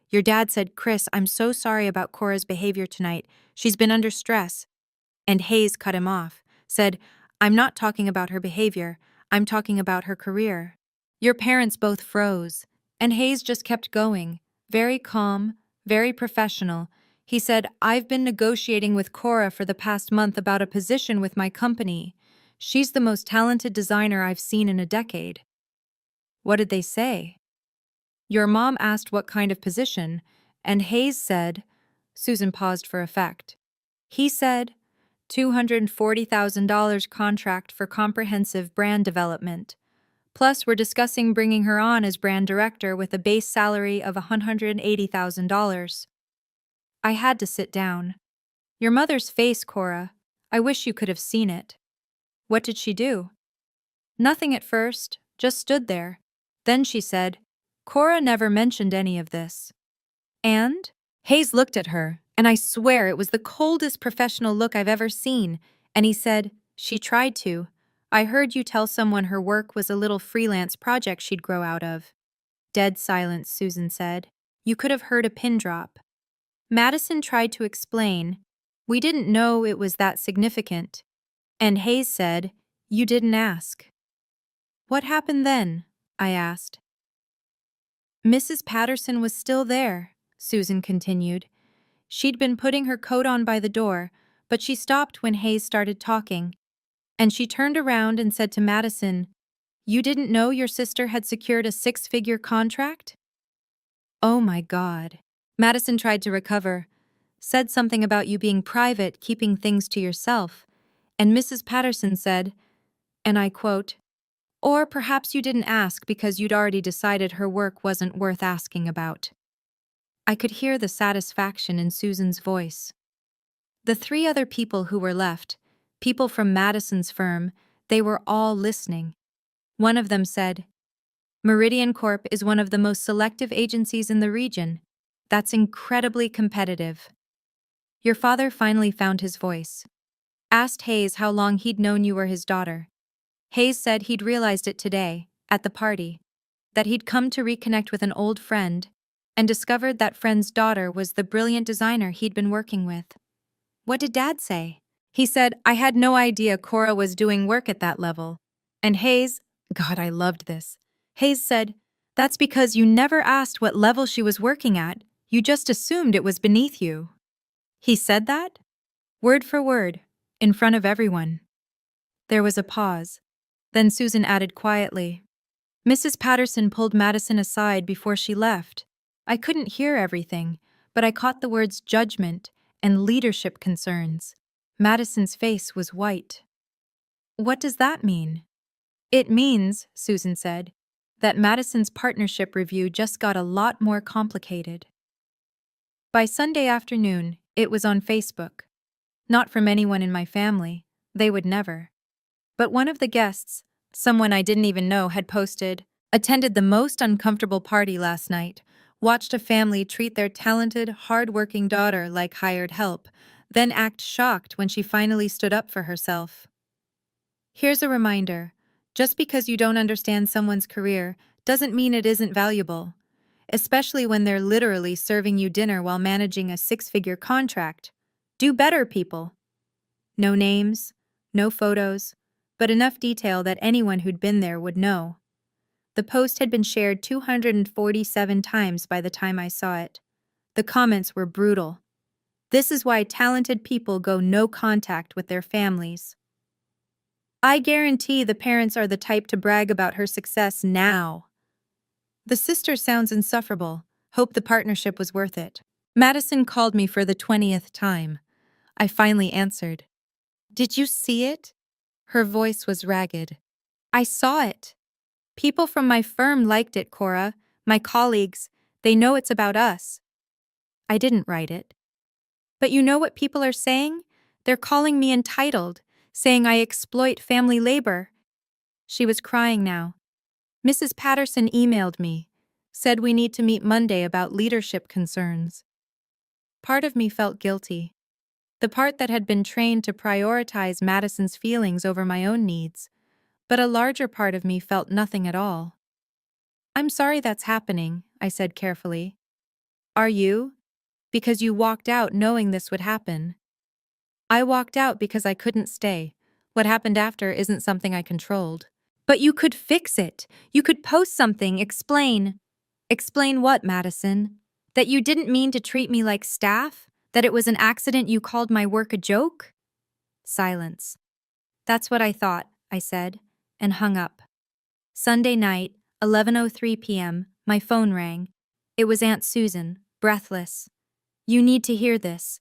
Your dad said, Chris, I'm so sorry about Cora's behavior tonight. She's been under stress. And Hayes cut him off, said, I'm not talking about her behavior. I'm talking about her career. Your parents both froze, and Hayes just kept going, very calm, very professional. He said, I've been negotiating with Cora for the past month about a position with my company. She's the most talented designer I've seen in a decade. What did they say? Your mom asked what kind of position, and Hayes said, Susan paused for effect. He said, $240,000 contract for comprehensive brand development. Plus, we're discussing bringing her on as brand director with a base salary of $180,000. I had to sit down. Your mother's face, Cora. I wish you could have seen it. What did she do? Nothing at first, just stood there. Then she said, Cora never mentioned any of this. And? Hayes looked at her, and I swear it was the coldest professional look I've ever seen, and he said, she tried to. I heard you tell someone her work was a little freelance project she'd grow out of. Dead silence, Susan said. You could have heard a pin drop. Madison tried to explain. We didn't know it was that significant. And Hayes said, you didn't ask. What happened then? I asked. Mrs. Patterson was still there, Susan continued. She'd been putting her coat on by the door, but she stopped when Hayes started talking. And she turned around and said to Madison, You didn't know your sister had secured a 6-figure contract? Oh my God. Madison tried to recover, said something about you being private, keeping things to yourself. And Mrs. Patterson said, and I quote, or perhaps you didn't ask because you'd already decided her work wasn't worth asking about. I could hear the satisfaction in Susan's voice. The 3 other people who were left, people from Madison's firm, they were all listening. One of them said, Meridian Corp is one of the most selective agencies in the region. That's incredibly competitive. Your father finally found his voice. Asked Hayes how long he'd known you were his daughter. Hayes said he'd realized it today, at the party, that he'd come to reconnect with an old friend and discovered that friend's daughter was the brilliant designer he'd been working with. What did Dad say? He said, I had no idea Cora was doing work at that level. And Hayes, God, I loved this. Hayes said, that's because you never asked what level she was working at. You just assumed it was beneath you. He said that? Word for word, in front of everyone. There was a pause. Then Susan added quietly, Mrs. Patterson pulled Madison aside before she left. I couldn't hear everything, but I caught the words judgment and leadership concerns. Madison's face was white. What does that mean? It means, Susan said, that Madison's partnership review just got a lot more complicated. By Sunday afternoon, it was on Facebook. Not from anyone in my family. They would never. But one of the guests, someone I didn't even know, had posted, attended the most uncomfortable party last night, watched a family treat their talented, hard-working daughter like hired help, then act shocked when she finally stood up for herself. Here's a reminder. Just because you don't understand someone's career doesn't mean it isn't valuable, especially when they're literally serving you dinner while managing a 6-figure contract. Do better, people. No names, no photos, but enough detail that anyone who'd been there would know. The post had been shared 247 times by the time I saw it. The comments were brutal. This is why talented people go no contact with their families. I guarantee the parents are the type to brag about her success now. The sister sounds insufferable. Hope the partnership was worth it. Madison called me for the 20th time. I finally answered. Did you see it? Her voice was ragged. I saw it. People from my firm liked it, Cora. My colleagues. They know it's about us. I didn't write it. But you know what people are saying? They're calling me entitled, saying I exploit family labor. She was crying now. Mrs. Patterson emailed me, said we need to meet Monday about leadership concerns. Part of me felt guilty. The part that had been trained to prioritize Madison's feelings over my own needs, but a larger part of me felt nothing at all. I'm sorry that's happening, I said carefully. Are you? Because you walked out knowing this would happen. I walked out because I couldn't stay. What happened after isn't something I controlled. But you could fix it. You could post something, explain. Explain what, Madison? That you didn't mean to treat me like staff? That it was an accident you called my work a joke? Silence. That's what I thought, I said, and hung up. Sunday night, 11:03 p.m., my phone rang. It was Aunt Susan, breathless. You need to hear this.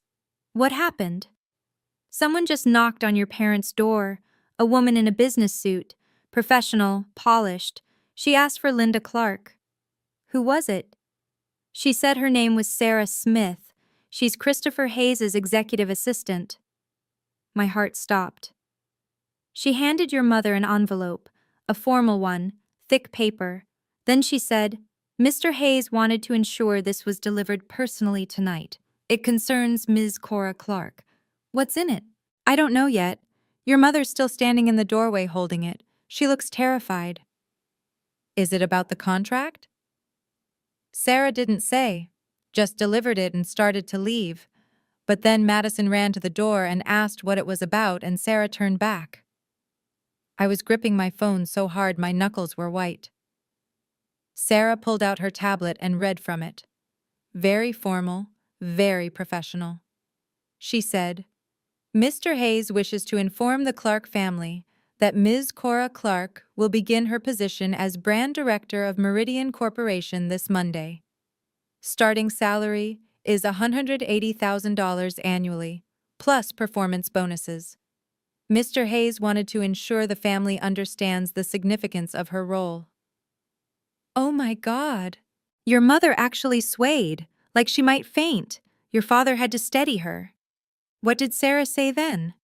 What happened? Someone just knocked on your parents' door, a woman in a business suit, professional, polished. She asked for Linda Clark. Who was it? She said her name was Sarah Smith. She's Christopher Hayes' executive assistant. My heart stopped. She handed your mother an envelope, a formal one, thick paper. Then she said, Mr. Hayes wanted to ensure this was delivered personally tonight. It concerns Ms. Cora Clark. What's in it? I don't know yet. Your mother's still standing in the doorway holding it. She looks terrified. Is it about the contract? Sarah didn't say, just delivered it and started to leave. But then Madison ran to the door and asked what it was about, and Sarah turned back. I was gripping my phone so hard my knuckles were white. Sarah pulled out her tablet and read from it. Very formal, very professional. She said, Mr. Hayes wishes to inform the Clark family that Ms. Cora Clark will begin her position as brand director of Meridian Corporation this Monday. Starting salary is $180,000 annually, plus performance bonuses. Mr. Hayes wanted to ensure the family understands the significance of her role. Oh my God! Your mother actually swayed, like she might faint. Your father had to steady her. What did Sarah say then?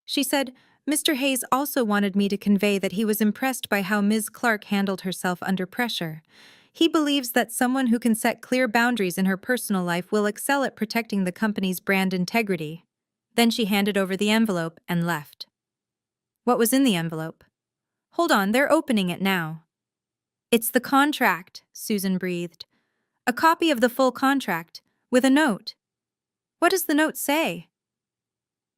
She said, Mr. Hayes also wanted me to convey that he was impressed by how Ms. Clark handled herself under pressure. He believes that someone who can set clear boundaries in her personal life will excel at protecting the company's brand integrity. Then she handed over the envelope and left. What was in the envelope? Hold on, they're opening it now. It's the contract, Susan breathed. A copy of the full contract, with a note. What does the note say?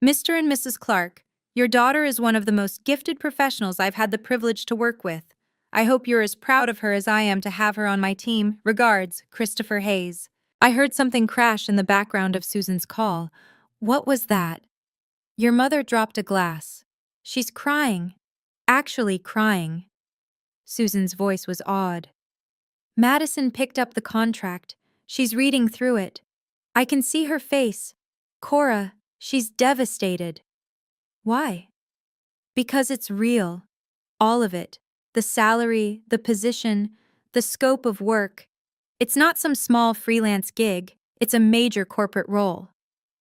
Mr. and Mrs. Clark, your daughter is one of the most gifted professionals I've had the privilege to work with. I hope you're as proud of her as I am to have her on my team. Regards, Christopher Hayes. I heard something crash in the background of Susan's call. What was that? Your mother dropped a glass. She's crying. Actually crying. Susan's voice was awed. Madison picked up the contract. She's reading through it. I can see her face. Cora, she's devastated. Why? Because it's real. All of it. The salary, the position, the scope of work. It's not some small freelance gig. It's a major corporate role.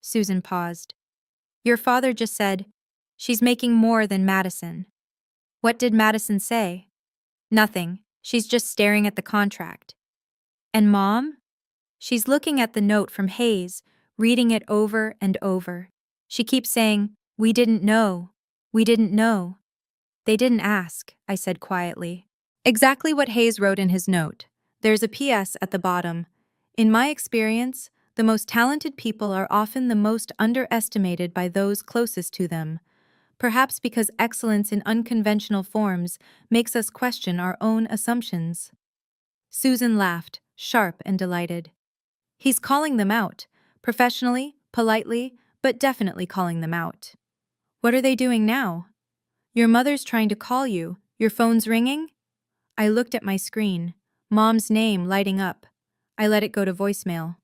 Susan paused. Your father just said, she's making more than Madison. What did Madison say? Nothing. She's just staring at the contract. And Mom? She's looking at the note from Hayes, reading it over and over. She keeps saying, we didn't know. We didn't know. They didn't ask, I said quietly. Exactly what Hayes wrote in his note. There's a PS at the bottom. In my experience, the most talented people are often the most underestimated by those closest to them. Perhaps because excellence in unconventional forms makes us question our own assumptions. Susan laughed, sharp and delighted. He's calling them out, professionally, politely, but definitely calling them out. What are they doing now? Your mother's trying to call you. Your phone's ringing? I looked at my screen, Mom's name lighting up. I let it go to voicemail.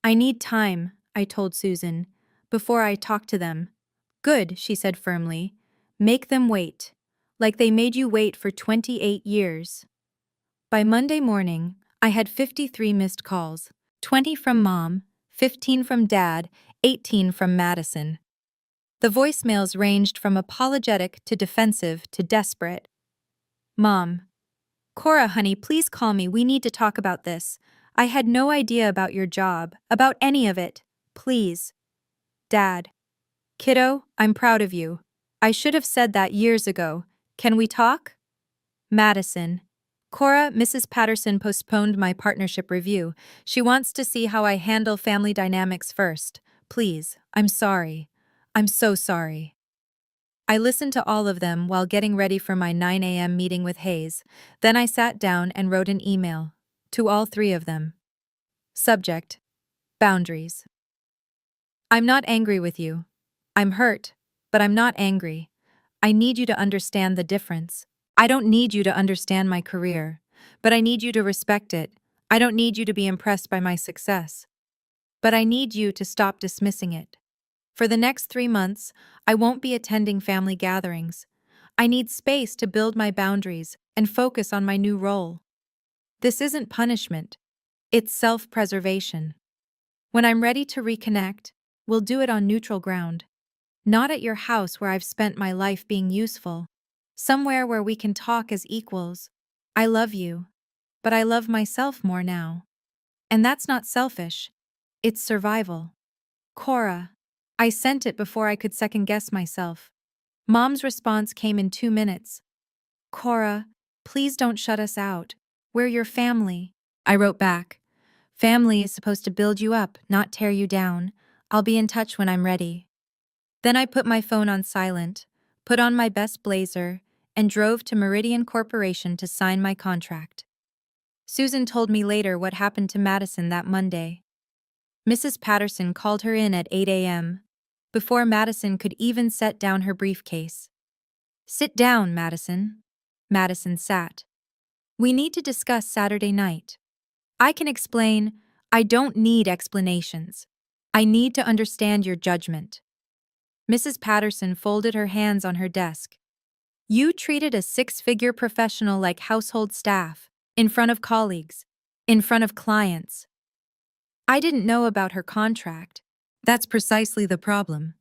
I need time, I told Susan, before I talk to them. Good, she said firmly. Make them wait. Like they made you wait for 28 years. By Monday morning, I had 53 missed calls. 20 from Mom, 15 from Dad, 18 from Madison. The voicemails ranged from apologetic to defensive to desperate. Mom. Cora, honey, please call me. We need to talk about this. I had no idea about your job, about any of it. Please. Dad. Kiddo, I'm proud of you. I should have said that years ago. Can we talk? Madison. Cora, Mrs. Patterson postponed my partnership review. She wants to see how I handle family dynamics first. Please, I'm sorry. I'm so sorry. I listened to all of them while getting ready for my 9 a.m. meeting with Hayes. Then I sat down and wrote an email. To all three of them. Subject: boundaries. I'm not angry with you. I'm hurt, but I'm not angry. I need you to understand the difference. I don't need you to understand my career, but I need you to respect it. I don't need you to be impressed by my success, but I need you to stop dismissing it. For the next 3 months, I won't be attending family gatherings. I need space to build my boundaries and focus on my new role. This isn't punishment, it's self-preservation. When I'm ready to reconnect, we'll do it on neutral ground. Not at your house where I've spent my life being useful. Somewhere where we can talk as equals. I love you, but I love myself more now. And that's not selfish. It's survival. Cora. I sent it before I could second guess myself. Mom's response came in 2 minutes. Cora, please don't shut us out. We're your family. I wrote back. Family is supposed to build you up, not tear you down. I'll be in touch when I'm ready. Then I put my phone on silent, put on my best blazer, and drove to Meridian Corporation to sign my contract. Susan told me later what happened to Madison that Monday. Mrs. Patterson called her in at 8 a.m., before Madison could even set down her briefcase. Sit down, Madison. Madison sat. We need to discuss Saturday night. I can explain. I don't need explanations. I need to understand your judgment. Mrs. Patterson folded her hands on her desk. You treated a 6-figure professional like household staff, in front of colleagues, in front of clients. I didn't know about her contract. That's precisely the problem.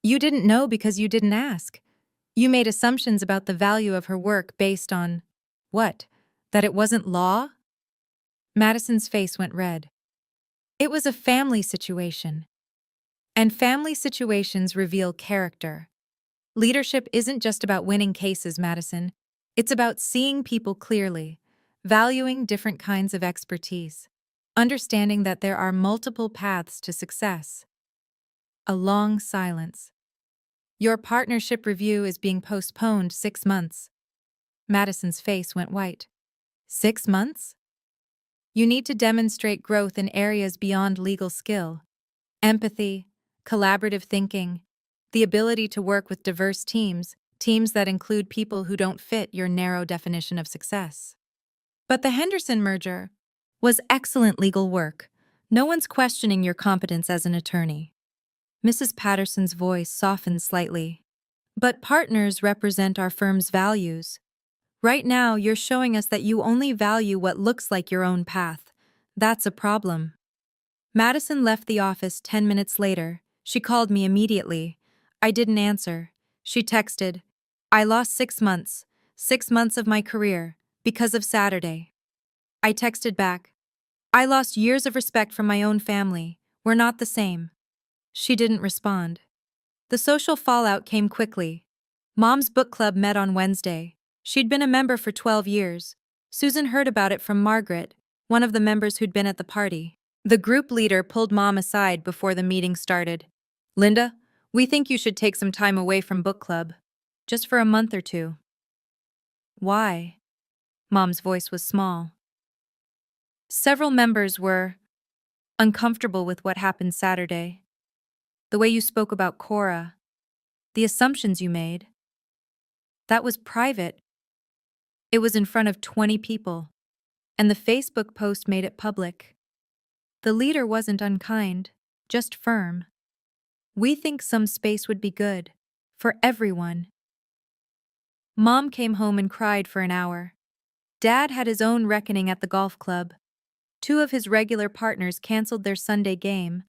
You didn't know because you didn't ask. You made assumptions about the value of her work based on… what? That it wasn't law? Madison's face went red. It was a family situation. And family situations reveal character. Leadership isn't just about winning cases, Madison. It's about seeing people clearly, valuing different kinds of expertise, understanding that there are multiple paths to success. A long silence. Your partnership review is being postponed 6 months. Madison's face went white. 6 months? You need to demonstrate growth in areas beyond legal skill. Empathy, collaborative thinking, the ability to work with diverse teams that include people who don't fit your narrow definition of success. But the Henderson merger was excellent legal work. No one's questioning your competence as an attorney. Mrs. Patterson's voice softened slightly. But partners represent our firm's values. Right now, you're showing us that you only value what looks like your own path. That's a problem. Madison left the office 10 minutes later. She called me immediately. I didn't answer. She texted, I lost 6 months, 6 months of my career, because of Saturday. I texted back, I lost years of respect from my own family. We're not the same. She didn't respond. The social fallout came quickly. Mom's book club met on Wednesday. She'd been a member for 12 years. Susan heard about it from Margaret, one of the members who'd been at the party. The group leader pulled Mom aside before the meeting started. Linda, we think you should take some time away from book club. Just for a month or 2. Why? Mom's voice was small. Several members were uncomfortable with what happened Saturday. The way you spoke about Cora. The assumptions you made. That was private. It was in front of 20 people. And the Facebook post made it public. The leader wasn't unkind, just firm. We think some space would be good. For everyone. Mom came home and cried for an hour. Dad had his own reckoning at the golf club. 2 of his regular partners canceled their Sunday game.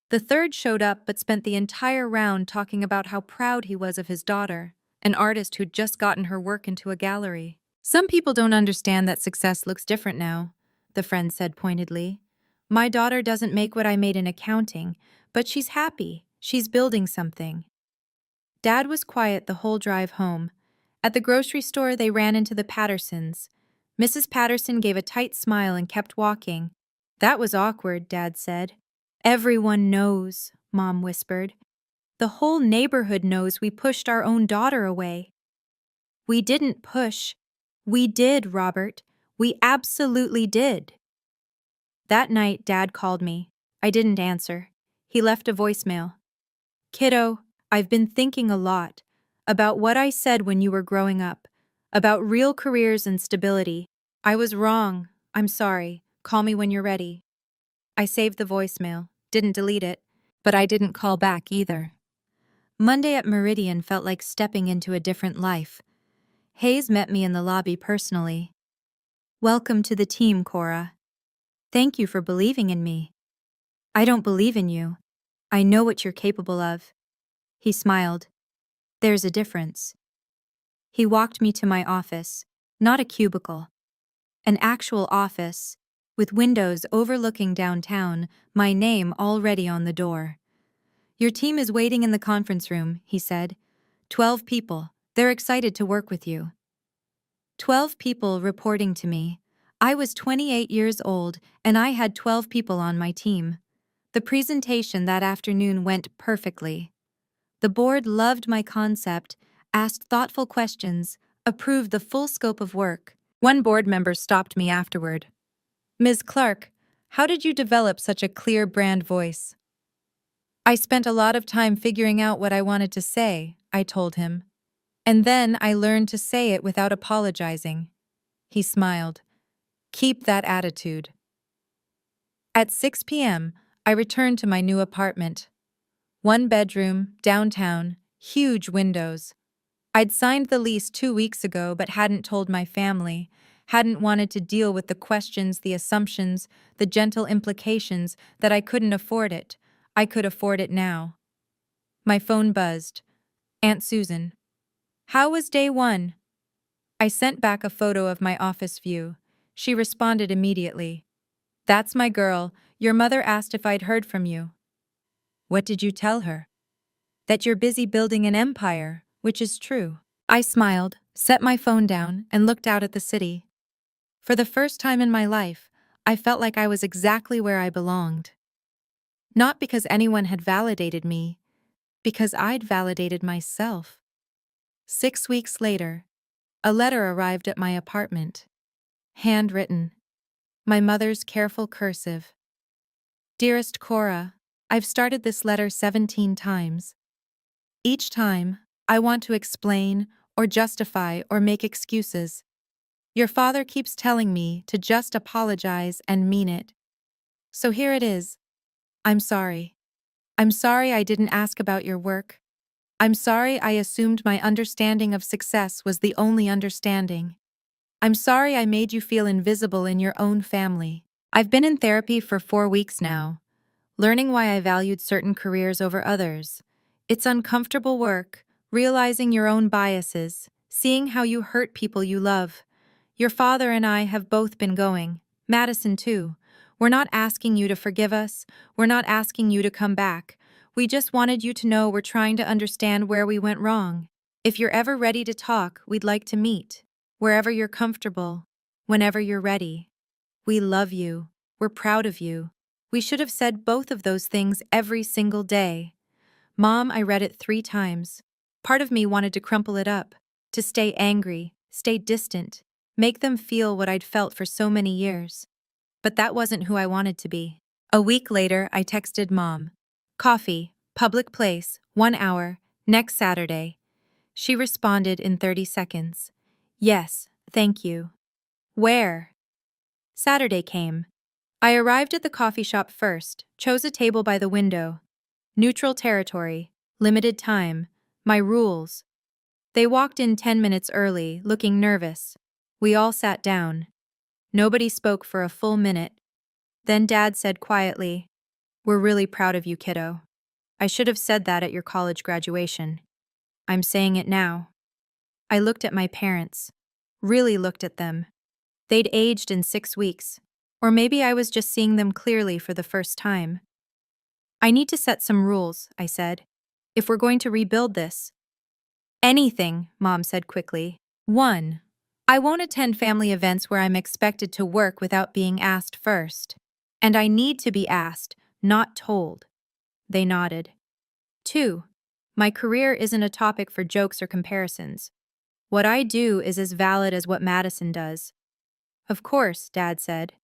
The third showed up but spent the entire round talking about how proud he was of his daughter, an artist who'd just gotten her work into a gallery. Some people don't understand that success looks different now, the friend said pointedly. My daughter doesn't make what I made in accounting, but she's happy. She's building something. Dad was quiet the whole drive home. At the grocery store, they ran into the Pattersons. Mrs. Patterson gave a tight smile and kept walking. That was awkward, Dad said. Everyone knows, Mom whispered. The whole neighborhood knows we pushed our own daughter away. We didn't push. We did, Robert. We absolutely did. That night, Dad called me. I didn't answer. He left a voicemail. Kiddo, I've been thinking a lot about what I said when you were growing up, about real careers and stability. I was wrong. I'm sorry. Call me when you're ready. I saved the voicemail, didn't delete it, but I didn't call back either. Monday at Meridian felt like stepping into a different life. Hayes met me in the lobby personally. "Welcome to the team, Cora. Thank you for believing in me." "I don't believe in you. I know what you're capable of." He smiled. "There's a difference." He walked me to my office, not a cubicle, an actual office, with windows overlooking downtown, my name already on the door. "Your team is waiting in the conference room," he said. 12 people. They're excited to work with you." 12 people reporting to me. I was 28 years old, and I had 12 people on my team. The presentation that afternoon went perfectly. The board loved my concept, asked thoughtful questions, approved the full scope of work. One board member stopped me afterward. "Ms. Clark, how did you develop such a clear brand voice?" "I spent a lot of time figuring out what I wanted to say," I told him. "And then I learned to say it without apologizing." He smiled. "Keep that attitude." At 6 p.m., I returned to my new apartment. One bedroom, downtown, huge windows. I'd signed the lease 2 weeks ago but hadn't told my family, hadn't wanted to deal with the questions, the assumptions, the gentle implications that I couldn't afford it. I could afford it now. My phone buzzed. Aunt Susan. "How was day one?" I sent back a photo of my office view. She responded immediately. "That's my girl. Your mother asked if I'd heard from you." "What did you tell her?" "That you're busy building an empire," which is true. I smiled, set my phone down, and looked out at the city. For the first time in my life, I felt like I was exactly where I belonged. Not because anyone had validated me, because I'd validated myself. 6 weeks later, a letter arrived at my apartment. Handwritten. My mother's careful cursive. "Dearest Cora, I've started this letter 17 times. Each time, I want to explain or justify or make excuses. Your father keeps telling me to just apologize and mean it. So here it is. I'm sorry. I'm sorry I didn't ask about your work. I'm sorry I assumed my understanding of success was the only understanding. I'm sorry I made you feel invisible in your own family. I've been in therapy for 4 weeks now, learning why I valued certain careers over others. It's uncomfortable work, realizing your own biases, seeing how you hurt people you love. Your father and I have both been going. Madison too. We're not asking you to forgive us. We're not asking you to come back. We just wanted you to know we're trying to understand where we went wrong. If you're ever ready to talk, we'd like to meet. Wherever you're comfortable. Whenever you're ready. We love you. We're proud of you. We should have said both of those things every single day. Mom, I read it 3 times. Part of me wanted to crumple it up, to stay angry, stay distant, make them feel what I'd felt for so many years. But that wasn't who I wanted to be. A week later, I texted Mom. "Coffee, public place, 1 hour, next Saturday." She responded in 30 seconds. "Yes, thank you." "Where?" Saturday came. I arrived at the coffee shop first, chose a table by the window. Neutral territory, limited time, my rules. They walked in 10 minutes early, looking nervous. We all sat down. Nobody spoke for a full minute. Then Dad said quietly, "We're really proud of you, kiddo. I should have said that at your college graduation. I'm saying it now." I looked at my parents. Really looked at them. They'd aged in 6 weeks. Or maybe I was just seeing them clearly for the first time. "I need to set some rules," I said. "If we're going to rebuild this." "Anything," Mom said quickly. 1. I won't attend family events where I'm expected to work without being asked first. And I need to be asked, not told. They nodded. 2. My career isn't a topic for jokes or comparisons. What I do is as valid as what Madison does. "Of course," Dad said.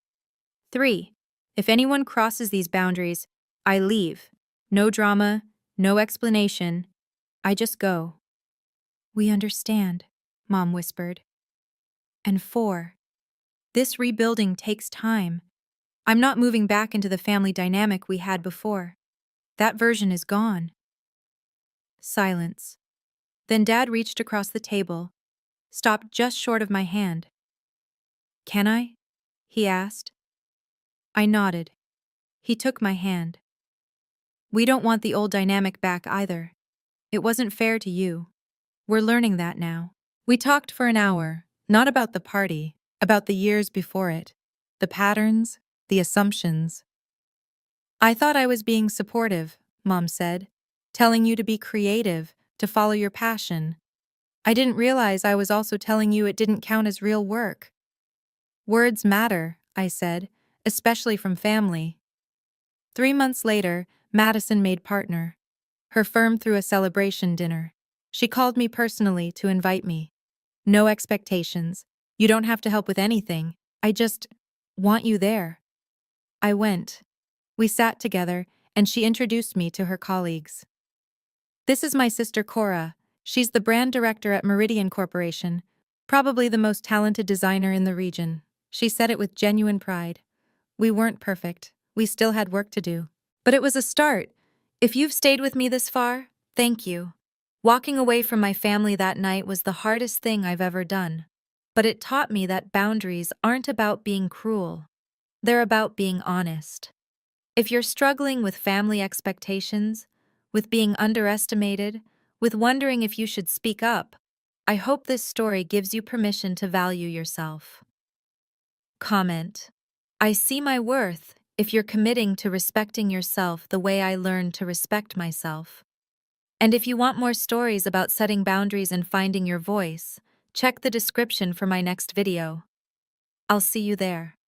3. If anyone crosses these boundaries, I leave. No drama, no explanation. I just go. "We understand," Mom whispered. And 4. This rebuilding takes time. I'm not moving back into the family dynamic we had before. That version is gone. Silence. Then Dad reached across the table. stopped just short of my hand. "Can I?" he asked. I nodded. He took my hand. "We don't want the old dynamic back either. It wasn't fair to you. We're learning that now." We talked for an hour, not about the party, about the years before it, the patterns, the assumptions. "I thought I was being supportive," Mom said, "telling you to be creative, to follow your passion. I didn't realize I was also telling you it didn't count as real work." "Words matter," I said, "especially from family." 3 months later, Madison made partner. Her firm threw a celebration dinner. She called me personally to invite me. "No expectations. You don't have to help with anything. I just want you there." I went. We sat together, and she introduced me to her colleagues. "This is my sister Cora. She's the brand director at Meridian Corporation, probably the most talented designer in the region." She said it with genuine pride. We weren't perfect. We still had work to do. But it was a start. If you've stayed with me this far, thank you. Walking away from my family that night was the hardest thing I've ever done. But it taught me that boundaries aren't about being cruel. They're about being honest. If you're struggling with family expectations, with being underestimated, with wondering if you should speak up, I hope this story gives you permission to value yourself. Comment: I see my worth if you're committing to respecting yourself the way I learned to respect myself. And if you want more stories about setting boundaries and finding your voice, check the description for my next video. I'll see you there.